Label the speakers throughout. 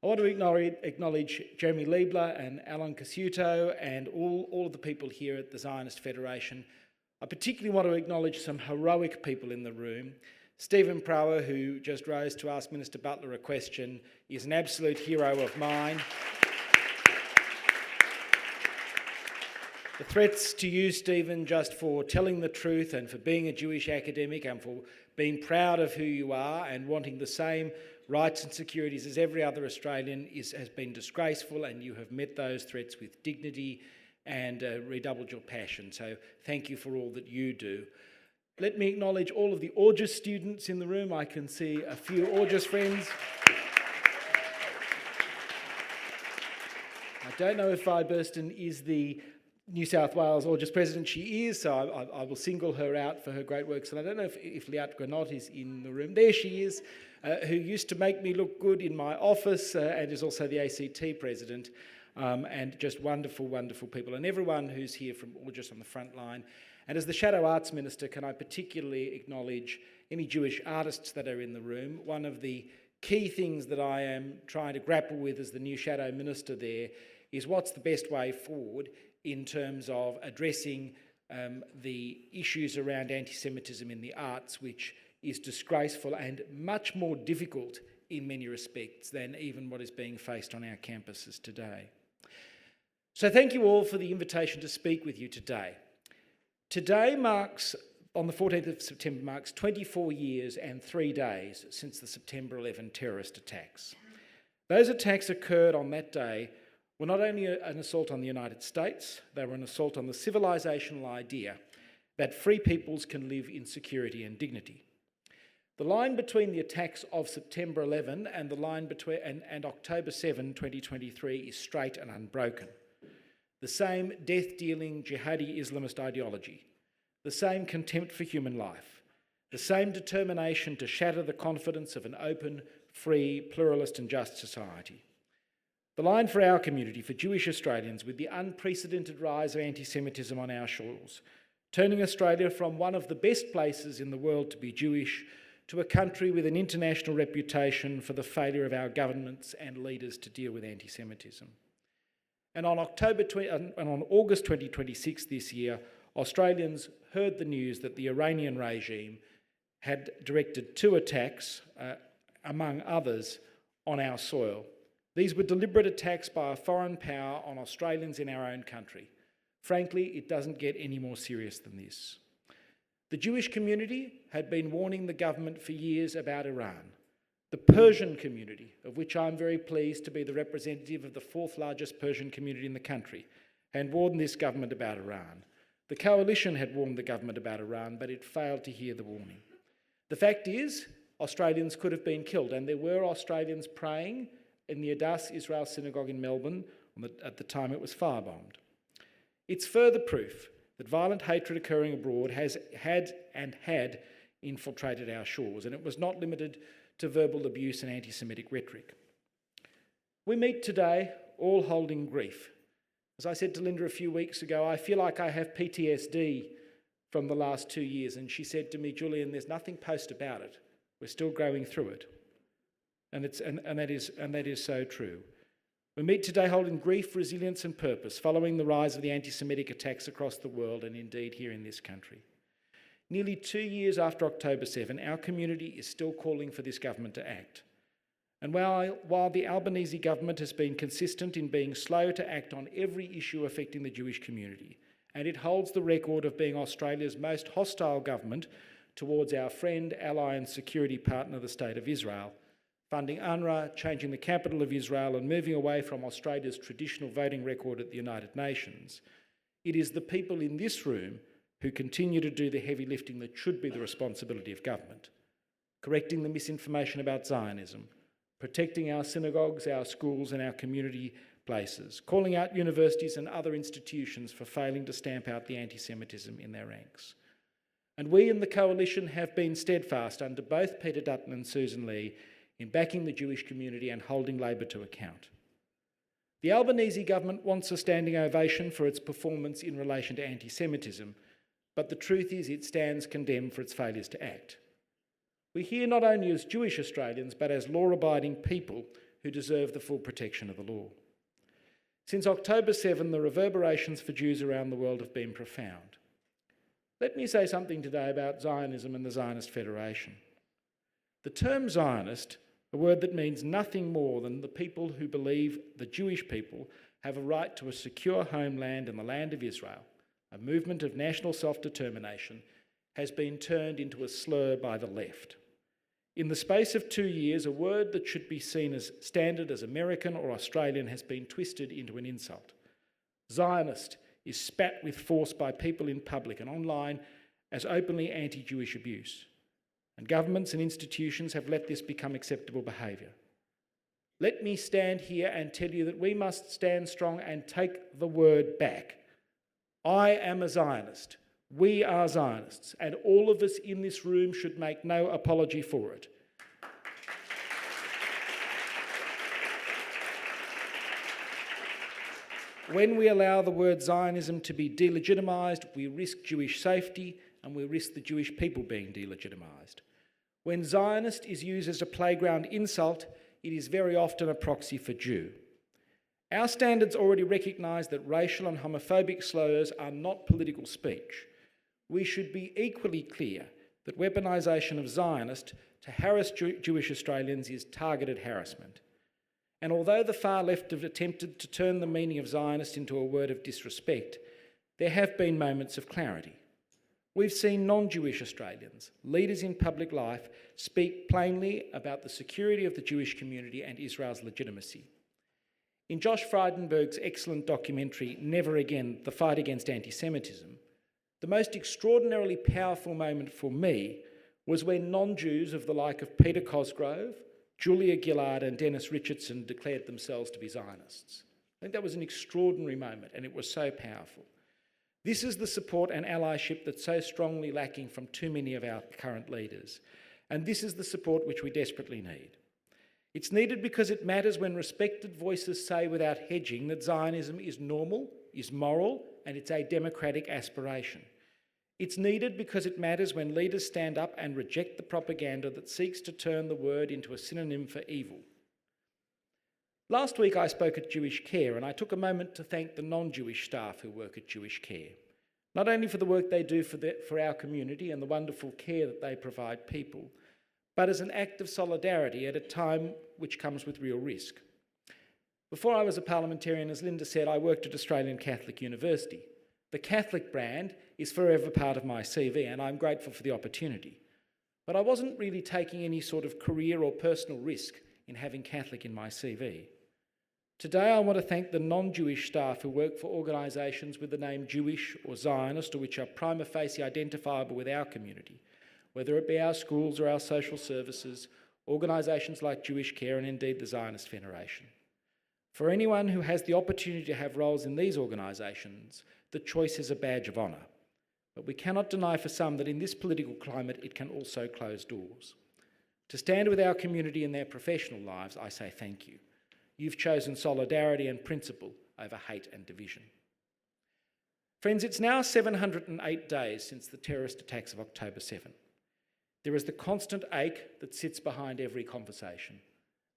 Speaker 1: I want to acknowledge Jeremy Liebler and Alan Casuto and all of the people here at the Zionist Federation. I particularly want to acknowledge some heroic people in the room. Stephen Prower, who just rose to ask Minister Butler a question, is an absolute hero of mine. The threats to you, Stephen, just for telling the truth and for being a Jewish academic and for being proud of who you are and wanting the same rights and securities as every other Australian has been disgraceful, and you have met those threats with dignity and redoubled your passion. So thank you for all that you do. Let me acknowledge all of the Augis students in the room. I can see a few Augis friends. I don't know if Vi Burston is the New South Wales Augis president. She is, so I will single her out for her great works. And I don't know if Liat Granot is in the room. There she is, who used to make me look good in my office and is also the ACT president. And just wonderful, wonderful people. And everyone who's here from Augis on the front line. And as the Shadow Arts Minister, can I particularly acknowledge any Jewish artists that are in the room? One of the key things that I am trying to grapple with as the new Shadow Minister there is what's the best way forward in terms of addressing the issues around anti-Semitism in the arts, which is disgraceful and much more difficult in many respects than even what is being faced on our campuses today. So thank you all for the invitation to speak with you today. Today on the 14th of September, marks 24 years and 3 days since the September 11 terrorist attacks. Those attacks occurred on that day were not only an assault on the United States, they were an assault on the civilisational idea that free peoples can live in security and dignity. The line between the attacks of September 11 and the line between and October 7, 2023 is straight and unbroken. The same death-dealing jihadi Islamist ideology, the same contempt for human life, the same determination to shatter the confidence of an open, free, pluralist and just society. The line for our community, for Jewish Australians, with the unprecedented rise of anti-Semitism on our shores, turning Australia from one of the best places in the world to be Jewish to a country with an international reputation for the failure of our governments and leaders to deal with anti-Semitism. And on August 2026 this year, Australians heard the news that the Iranian regime had directed 2 attacks, among others, on our soil. These were deliberate attacks by a foreign power on Australians in our own country. Frankly, it doesn't get any more serious than this. The Jewish community had been warning the government for years about Iran. The Persian community, of which I'm very pleased to be the representative of the 4th largest Persian community in the country, had warned this government about Iran. The coalition had warned the government about Iran, but it failed to hear the warning. The fact is, Australians could have been killed, and there were Australians praying in the Adass Israel Synagogue in Melbourne. At the time it was firebombed. It's further proof that violent hatred occurring abroad has had infiltrated our shores, and it was not limited to verbal abuse and anti-Semitic rhetoric. We meet today all holding grief. As I said to Linda a few weeks ago, I feel like I have PTSD from the last 2 years, and she said to me, Julian, there's nothing post about it. We're still going through it. And that is so true. We meet today holding grief, resilience and purpose following the rise of the anti-Semitic attacks across the world and indeed here in this country. Nearly 2 years after October 7, our community is still calling for this government to act. And while the Albanese government has been consistent in being slow to act on every issue affecting the Jewish community, and it holds the record of being Australia's most hostile government towards our friend, ally and security partner, the State of Israel, funding UNRWA, changing the capital of Israel and moving away from Australia's traditional voting record at the United Nations, it is the people in this room who continue to do the heavy lifting that should be the responsibility of government. Correcting the misinformation about Zionism, protecting our synagogues, our schools and our community places, calling out universities and other institutions for failing to stamp out the anti-Semitism in their ranks. And we in the Coalition have been steadfast under both Peter Dutton and Susan Lee in backing the Jewish community and holding Labor to account. The Albanese government wants a standing ovation for its performance in relation to anti-Semitism, but the truth is it stands condemned for its failures to act. We're here not only as Jewish Australians, but as law-abiding people who deserve the full protection of the law. Since October 7, the reverberations for Jews around the world have been profound. Let me say something today about Zionism and the Zionist Federation. The term Zionist, a word that means nothing more than the people who believe the Jewish people have a right to a secure homeland in the land of Israel, a movement of national self-determination, has been turned into a slur by the left. In the space of 2 years, a word that should be seen as standard as American or Australian has been twisted into an insult. Zionist is spat with force by people in public and online as openly anti-Jewish abuse. And governments and institutions have let this become acceptable behaviour. Let me stand here and tell you that we must stand strong and take the word back. I am a Zionist. We are Zionists, and all of us in this room should make no apology for it. When we allow the word Zionism to be delegitimised, we risk Jewish safety and we risk the Jewish people being delegitimised. When Zionist is used as a playground insult, it is very often a proxy for Jew. Our standards already recognise that racial and homophobic slurs are not political speech. We should be equally clear that weaponisation of Zionist to harass Jewish Australians is targeted harassment. And although the far left have attempted to turn the meaning of Zionist into a word of disrespect, there have been moments of clarity. We've seen non-Jewish Australians, leaders in public life, speak plainly about the security of the Jewish community and Israel's legitimacy. In Josh Frydenberg's excellent documentary, Never Again, The Fight Against Anti-Semitism, the most extraordinarily powerful moment for me was when non-Jews of the like of Peter Cosgrove, Julia Gillard and Dennis Richardson declared themselves to be Zionists. I think that was an extraordinary moment, and it was so powerful. This is the support and allyship that's so strongly lacking from too many of our current leaders. And this is the support which we desperately need. It's needed because it matters when respected voices say without hedging that Zionism is normal, is moral, and it's a democratic aspiration. It's needed because it matters when leaders stand up and reject the propaganda that seeks to turn the word into a synonym for evil. Last week I spoke at Jewish Care, and I took a moment to thank the non-Jewish staff who work at Jewish Care, not only for the work they do for our community and the wonderful care that they provide people, but as an act of solidarity at a time which comes with real risk. Before I was a parliamentarian, as Linda said, I worked at Australian Catholic University. The Catholic brand is forever part of my CV, and I'm grateful for the opportunity. But I wasn't really taking any sort of career or personal risk in having Catholic in my CV. Today I want to thank the non-Jewish staff who work for organisations with the name Jewish or Zionist, or which are prima facie identifiable with our community, whether it be our schools or our social services, organisations like Jewish Care and indeed the Zionist Federation. For anyone who has the opportunity to have roles in these organisations, the choice is a badge of honour. But we cannot deny for some that in this political climate it can also close doors. To stand with our community in their professional lives, I say thank you. You've chosen solidarity and principle over hate and division. Friends, it's now 708 days since the terrorist attacks of October 7. There is the constant ache that sits behind every conversation,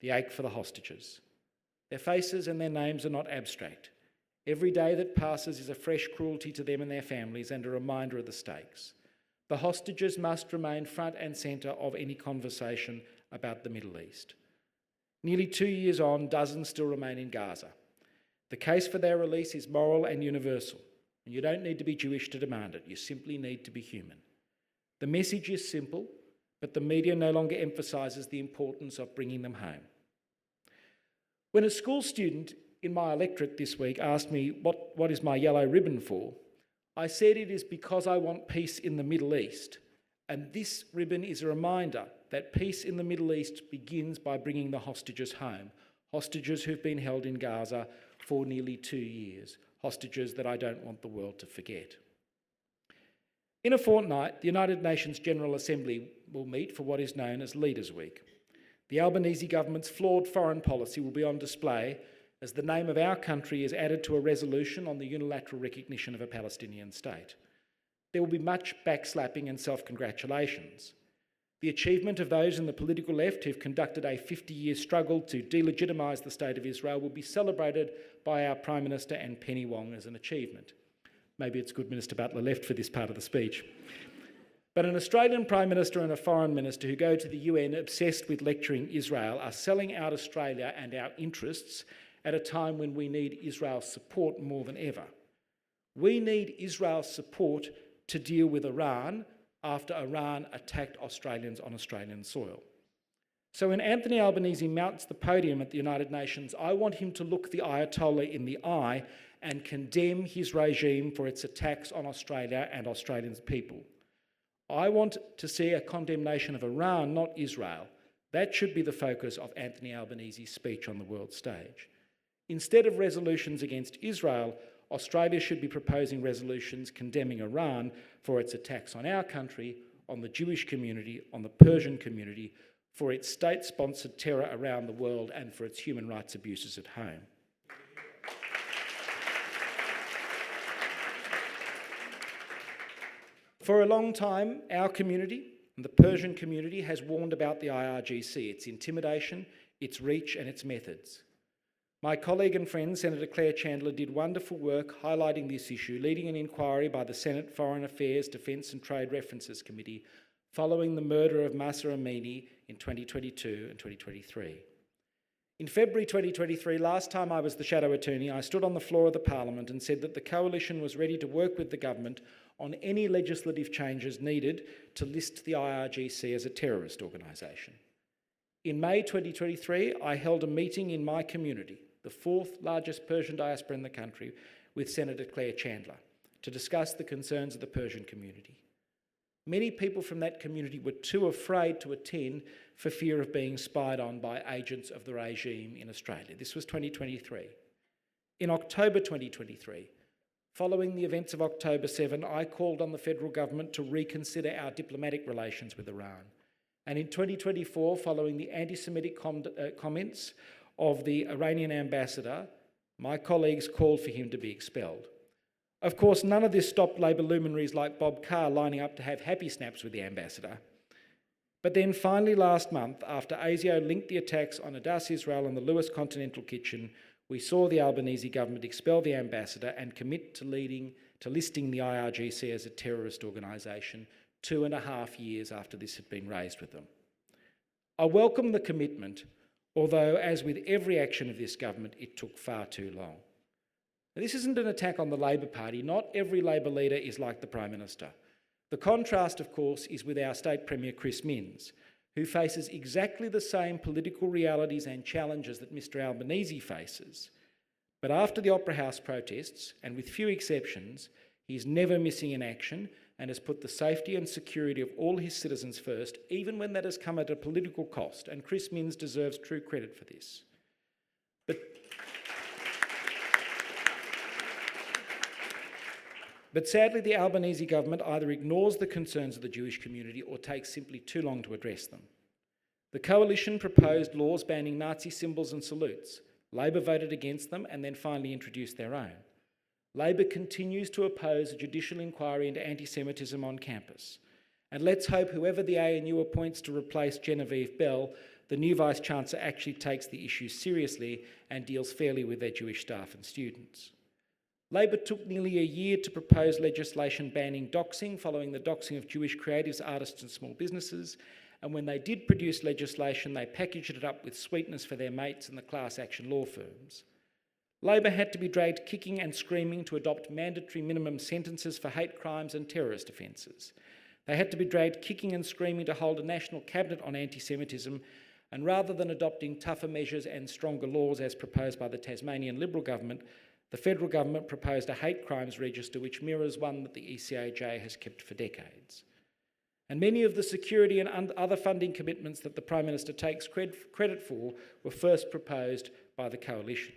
Speaker 1: the ache for the hostages. Their faces and their names are not abstract. Every day that passes is a fresh cruelty to them and their families and a reminder of the stakes. The hostages must remain front and centre of any conversation about the Middle East. Nearly 2 years on, dozens still remain in Gaza. The case for their release is moral and universal, and you don't need to be Jewish to demand it. You simply need to be human. The message is simple, but the media no longer emphasises the importance of bringing them home. When a school student in my electorate this week asked me what is my yellow ribbon for, I said it is because I want peace in the Middle East. And this ribbon is a reminder that peace in the Middle East begins by bringing the hostages home, hostages who've been held in Gaza for nearly 2 years, hostages that I don't want the world to forget. In a fortnight, the United Nations General Assembly will meet for what is known as Leaders' Week. The Albanese government's flawed foreign policy will be on display as the name of our country is added to a resolution on the unilateral recognition of a Palestinian state. There will be much backslapping and self-congratulations. The achievement of those in the political left who've conducted a 50-year struggle to delegitimise the State of Israel will be celebrated by our Prime Minister and Penny Wong as an achievement. Maybe it's good Minister Butler left for this part of the speech. But an Australian Prime Minister and a Foreign Minister who go to the UN obsessed with lecturing Israel are selling out Australia and our interests at a time when we need Israel's support more than ever. We need Israel's support to deal with Iran after Iran attacked Australians on Australian soil. So when Anthony Albanese mounts the podium at the United Nations, I want him to look the Ayatollah in the eye and condemn his regime for its attacks on Australia and Australian people. I want to see a condemnation of Iran, not Israel. That should be the focus of Anthony Albanese's speech on the world stage. Instead of resolutions against Israel, Australia should be proposing resolutions condemning Iran for its attacks on our country, on the Jewish community, on the Persian community, for its state-sponsored terror around the world and for its human rights abuses at home. For a long time, our community, and the Persian community, has warned about the IRGC, its intimidation, its reach and its methods. My colleague and friend, Senator Claire Chandler, did wonderful work highlighting this issue, leading an inquiry by the Senate Foreign Affairs, Defence and Trade References Committee following the murder of Mahsa Amini in 2022 and 2023. In February 2023, last time I was the Shadow Attorney, I stood on the floor of the Parliament and said that the Coalition was ready to work with the government on any legislative changes needed to list the IRGC as a terrorist organisation. In May 2023, I held a meeting in my community, the fourth largest Persian diaspora in the country, with Senator Claire Chandler to discuss the concerns of the Persian community. Many people from that community were too afraid to attend for fear of being spied on by agents of the regime in Australia. This was 2023. In October 2023, following the events of October 7, I called on the federal government to reconsider our diplomatic relations with Iran. And in 2024, following the anti-Semitic comments of the Iranian ambassador, my colleagues called for him to be expelled. Of course, none of this stopped Labor luminaries like Bob Carr lining up to have happy snaps with the ambassador. But then finally last month, after ASIO linked the attacks on Adass Israel and the Lewis Continental Kitchen, we saw the Albanese government expel the ambassador and commit to listing the IRGC as a terrorist organisation 2.5 years after this had been raised with them. I welcome the commitment, although, as with every action of this government, it took far too long. Now, this isn't an attack on the Labor Party. Not every Labor leader is like the Prime Minister. The contrast, of course, is with our State Premier Chris Minns, who faces exactly the same political realities and challenges that Mr Albanese faces. But after the Opera House protests, and with few exceptions, he's never missing in action and has put the safety and security of all his citizens first, even when that has come at a political cost, and Chris Minns deserves true credit for this. But sadly, the Albanese government either ignores the concerns of the Jewish community or takes simply too long to address them. The Coalition proposed laws banning Nazi symbols and salutes. Labor voted against them and then finally introduced their own. Labor continues to oppose a judicial inquiry into anti-Semitism on campus. And let's hope whoever the ANU appoints to replace Genevieve Bell, the new Vice-Chancellor, actually takes the issue seriously and deals fairly with their Jewish staff and students. Labor took nearly a year to propose legislation banning doxing, following the doxing of Jewish creatives, artists and small businesses. And when they did produce legislation, they packaged it up with sweetness for their mates and the class action law firms. Labor had to be dragged kicking and screaming to adopt mandatory minimum sentences for hate crimes and terrorist offences. They had to be dragged kicking and screaming to hold a national cabinet on anti-Semitism, and rather than adopting tougher measures and stronger laws as proposed by the Tasmanian Liberal government, the federal government proposed a hate crimes register which mirrors one that the ECAJ has kept for decades. And many of the security and other funding commitments that the Prime Minister takes credit for were first proposed by the Coalition.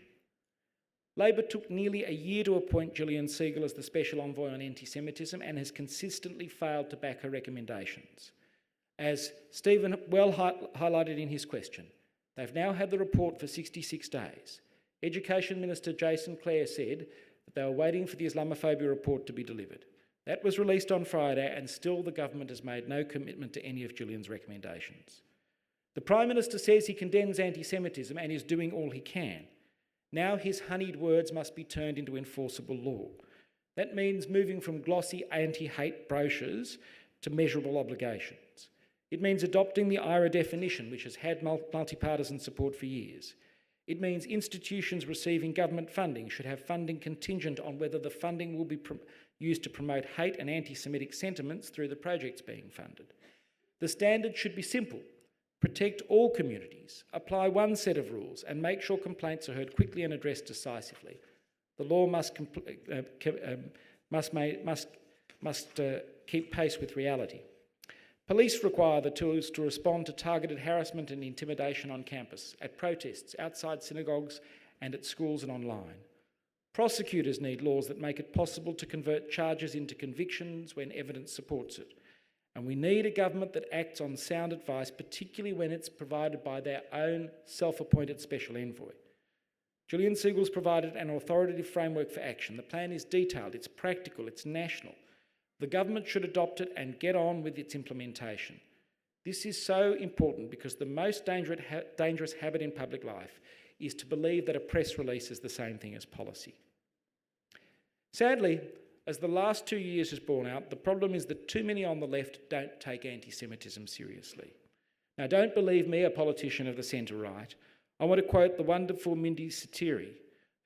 Speaker 1: Labor took nearly a year to appoint Julian Leeser as the Special Envoy on Anti-Semitism and has consistently failed to back her recommendations. As Stephen well highlighted in his question, they've now had the report for 66 days. Education Minister Jason Clare said that they were waiting for the Islamophobia report to be delivered. That was released on Friday, and still the government has made no commitment to any of Julian's recommendations. The Prime Minister says he condemns anti-Semitism and is doing all he can. Now his honeyed words must be turned into enforceable law. That means moving from glossy anti-hate brochures to measurable obligations. It means adopting the IRA definition, which has had multi-partisan support for years. It means institutions receiving government funding should have funding contingent on whether the funding will be used to promote hate and anti-Semitic sentiments through the projects being funded. The standard should be simple. Protect all communities, apply one set of rules, and make sure complaints are heard quickly and addressed decisively. The law must keep pace with reality. Police require the tools to respond to targeted harassment and intimidation on campus, at protests, outside synagogues, and at schools and online. Prosecutors need laws that make it possible to convert charges into convictions when evidence supports it. And we need a government that acts on sound advice, particularly when it's provided by their own self-appointed special envoy. Julian Siegel's provided an authoritative framework for action. The plan is detailed, it's practical, it's national. The government should adopt it and get on with its implementation. This is so important because the most dangerous habit in public life is to believe that a press release is the same thing as policy. Sadly, as the last 2 years has borne out, the problem is that too many on the left don't take anti-Semitism seriously. Now, don't believe me, a politician of the centre-right. I want to quote the wonderful Mindy Satiri,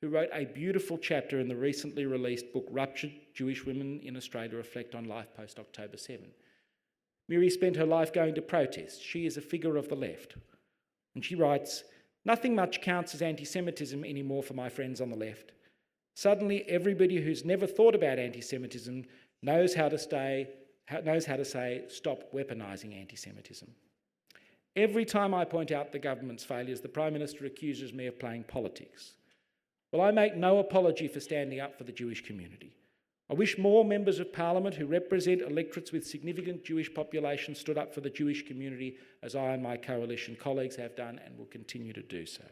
Speaker 1: who wrote a beautiful chapter in the recently released book Ruptured Jewish Women in Australia Reflect on Life Post-October 7. Miri spent her life going to protests. She is a figure of the left. And she writes, "Nothing much counts as anti-Semitism anymore for my friends on the left. Suddenly, everybody who's never thought about anti-Semitism knows how to say, stop weaponising anti-Semitism. Every time I point out the government's failures, the Prime Minister accuses me of playing politics. Well, I make no apology for standing up for the Jewish community. I wish more members of Parliament who represent electorates with significant Jewish populations stood up for the Jewish community, as I and my coalition colleagues have done and will continue to do so."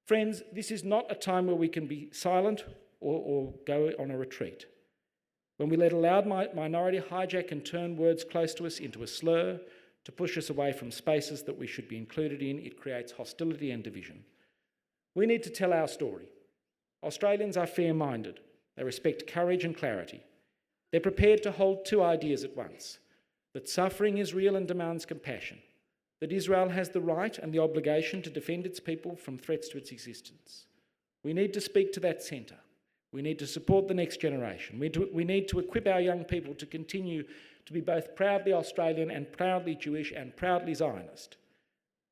Speaker 1: Friends, this is not a time where we can be silent or go on a retreat. When we let a loud minority hijack and turn words close to us into a slur to push us away from spaces that we should be included in, it creates hostility and division. We need to tell our story. Australians are fair-minded. They respect courage and clarity. They're prepared to hold two ideas at once: that suffering is real and demands compassion, that Israel has the right and the obligation to defend its people from threats to its existence. We need to speak to that centre. We need to support the next generation. We need to equip our young people to continue to be both proudly Australian and proudly Jewish and proudly Zionist.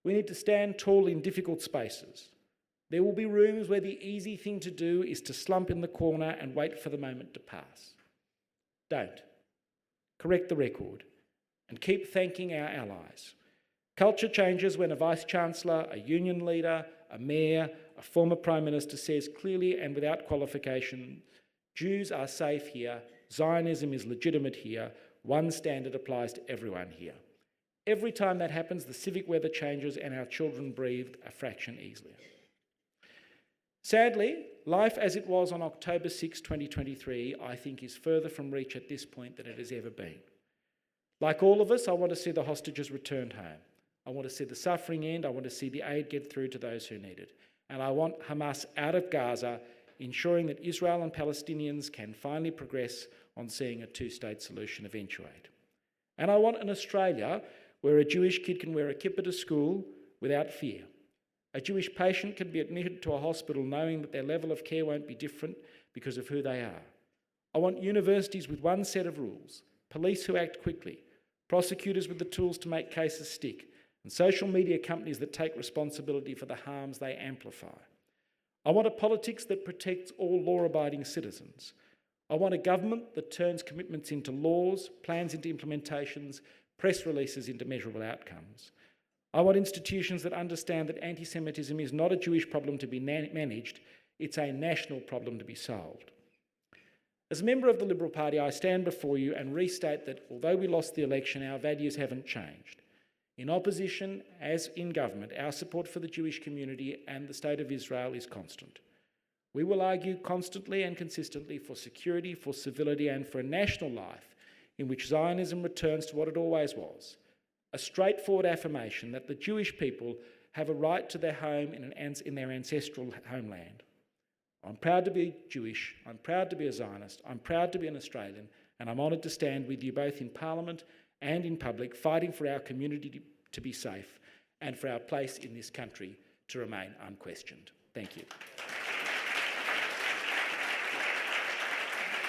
Speaker 1: We need to stand tall in difficult spaces. There will be rooms where the easy thing to do is to slump in the corner and wait for the moment to pass. Don't. Correct the record and keep thanking our allies. Culture changes when a Vice-Chancellor, a union leader, a mayor, a former Prime Minister says clearly and without qualification, Jews are safe here, Zionism is legitimate here, one standard applies to everyone here. Every time that happens, the civic weather changes and our children breathe a fraction easier. Sadly, life as it was on October 6, 2023, I think is further from reach at this point than it has ever been. Like all of us, I want to see the hostages returned home. I want to see the suffering end. I want to see the aid get through to those who need it. And I want Hamas out of Gaza, ensuring that Israel and Palestinians can finally progress on seeing a two-state solution eventuate. And I want an Australia where a Jewish kid can wear a kippah to school without fear. A Jewish patient can be admitted to a hospital knowing that their level of care won't be different because of who they are. I want universities with one set of rules, police who act quickly, prosecutors with the tools to make cases stick, and social media companies that take responsibility for the harms they amplify. I want a politics that protects all law-abiding citizens. I want a government that turns commitments into laws, plans into implementations, press releases into measurable outcomes. I want institutions that understand that anti-Semitism is not a Jewish problem to be managed, it's a national problem to be solved. As a member of the Liberal Party, I stand before you and restate that although we lost the election, our values haven't changed. In opposition, as in government, our support for the Jewish community and the State of Israel is constant. We will argue constantly and consistently for security, for civility, and for a national life in which Zionism returns to what it always was, a straightforward affirmation that the Jewish people have a right to their home in their ancestral homeland. I'm proud to be Jewish, I'm proud to be a Zionist, I'm proud to be an Australian, and I'm honoured to stand with you both in Parliament and in public, fighting for our community to be safe and for our place in this country to remain unquestioned. Thank you.